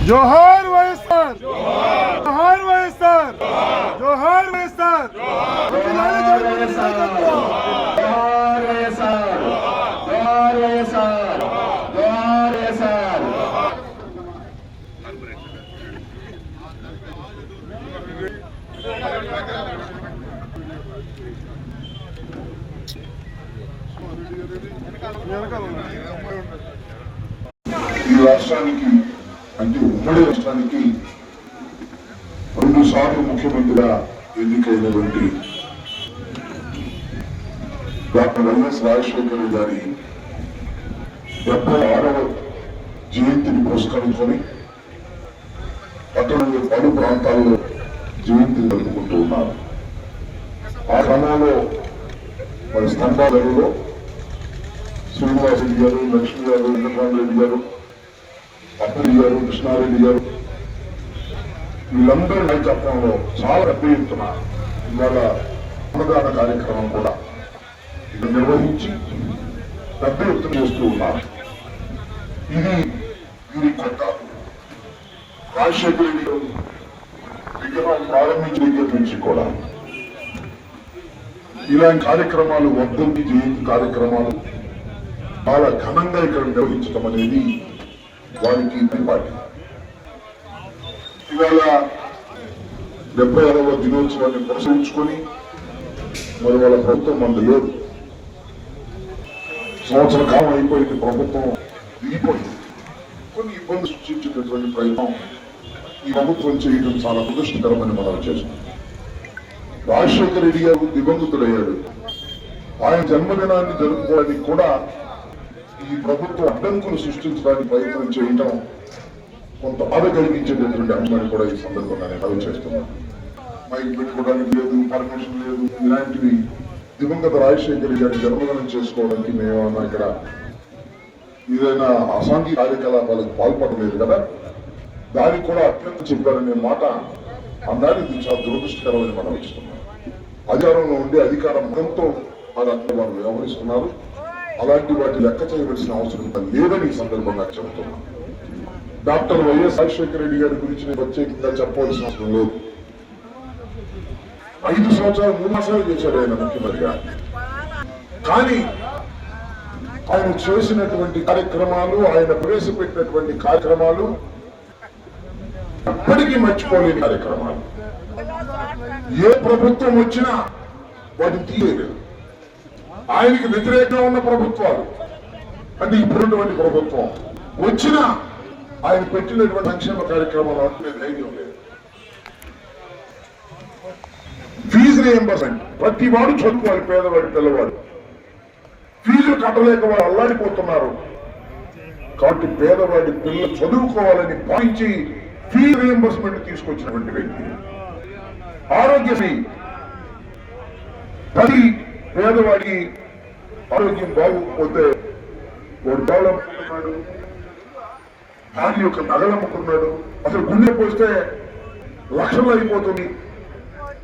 జోహార్ వైఎస్ఆర్, జోహార్ వైఎస్ఆర్, జోహార్ వైఎస్ఆర్, జోహార్ వైఎస్ఆర్, జోహార్ వైఎస్ఆర్, జోహార్ వైఎస్ఆర్, జోహార్ వైఎస్ఆర్. ఈ రాష్ట్రానికి అంటే ఉమ్మడి రాష్ట్రానికి 2 సార్లు ముఖ్యమంత్రిగా ఎన్నికైనటువంటి డాక్టర్ వైఎస్ రాజశేఖర గారి 76వ జయంతిని పురస్కరించుకొని పట్టణంలో పలు ప్రాంతాల్లో జయంతిని జరుపుకుంటూ ఉన్నారు. ఆ క్రమంలో మరి స్తంభాలలో శ్రీనివాసరెడ్డి గారు, లక్ష్మి గారు, వెంకటరామరెడ్డి గారు, అప్పటి గారు, కృష్ణారెడ్డి గారు, వీళ్ళందరూ నాయకత్వంలో చాలా పెద్ద ఎత్తున ఇవాళ అన్నదాన కార్యక్రమం కూడా ఇది నిర్వహించి పెద్ద ఎత్తున చేస్తూ ఉన్నారు. ఇది వీరి కొత్త రాజశేఖర రెడ్డి గారు విగ్రహం ప్రారంభించిన దగ్గర నుంచి కూడా ఇలాంటి కార్యక్రమాలు, వర్ధంతి జయంతి కార్యక్రమాలు చాలా ఘనంగా ఇక్కడ నిర్వహించడం అనేది వారికి పరిపాటి. ఇవాళ 76వ దినోత్సవాన్ని పురస్కరించుకొని మరి వాళ్ళ ప్రభుత్వం మనది లేదు. సంవత్సర కాలం అయిపోయింది, ప్రభుత్వం దిగిపోయింది. కొన్ని ఇబ్బందులు సృష్టించేటటువంటి ప్రయత్నం ఈ ప్రభుత్వం చేయడం చాలా దురదృష్టకరమని మనం చేస్తాం. రాజశేఖర రెడ్డి గారు దివంగతుడయ్యాడు. ఆయన జన్మదినాన్ని జరుపుకోవడానికి కూడా ఈ ప్రభుత్వం అడ్డంకులు సృష్టించడానికి ప్రయత్నం చేయటం కొంత బాధ కలిగించేటటువంటి అంశాన్ని కూడా ఈ సందర్భంగా నేను అవి చేస్తున్నాను. మైక్ పెట్టుకోవడానికి లేదు, పర్మిషన్ లేదు, ఇలాంటివి దివంగత రాజశేఖర గారి జన్మదినం చేసుకోవడానికి మేమేమన్నా ఇక్కడ ఏదైనా అసాంఘిక కార్యకలాపాలకు పాల్పడలేదు కదా, దానికి కూడా అత్యంత చెప్పారనే మాట అన్నాడు. ఇది చాలా దురదృష్టకరమని మనం ఇస్తున్నాం. అధికారంలో ఉండి అధికార మతంతో అదంతా వారు వ్యవహరిస్తున్నారు. అలాంటి వాటి లెక్క చేయవలసిన అవసరం లేదని ఈ సందర్భంగా చెబుతున్నాను. డాక్టర్ వైఎస్ రాజశేఖర రెడ్డి గారి గురించి ప్రత్యేకంగా చెప్పవలసిన అవసరం లేదు. 5 సంవత్సరాలు 3 మాసాలు చేశాడు ఆయన ముఖ్యమంత్రిగా. కానీ ఆయన చేసినటువంటి కార్యక్రమాలు, ఆయన ప్రవేశపెట్టినటువంటి కార్యక్రమాలు ఎప్పటికీ మర్చిపోలేని కార్యక్రమాలు. ఏ ప్రభుత్వం వచ్చినా వాటిని తీయలేదు. ఆయనకి వ్యతిరేకంగా ఉన్న ప్రభుత్వాలు అంటే ఇప్పుడున్నటువంటి ప్రభుత్వం వచ్చినా ఆయన పెట్టినటువంటి సంక్షేమ కార్యక్రమాలు అంటే ధైర్యం లేదు. ఫీజు రియంబర్స్మెంట్, ప్రతి వాడు చదువుకోవాలి, పేదవాడు పిల్లవాడు. ఫీజులు కట్టలేక వాడు అల్లాడిపోతున్నారు. కాబట్టి పేదవాడి పిల్లలు చదువుకోవాలని భావించి ఫీజు రియంబర్స్మెంట్ తీసుకొచ్చినటువంటి వ్యక్తి. ఆరోగ్యశ్రీ, ప్రతి పేదవాడికి ఆరోగ్యం బాగోకపోతే వాడు బాగున్నాడు, దాని యొక్క నగలమ్ముకున్నాడు. అసలు గుండె పోస్తే లక్షలు అయిపోతుంది.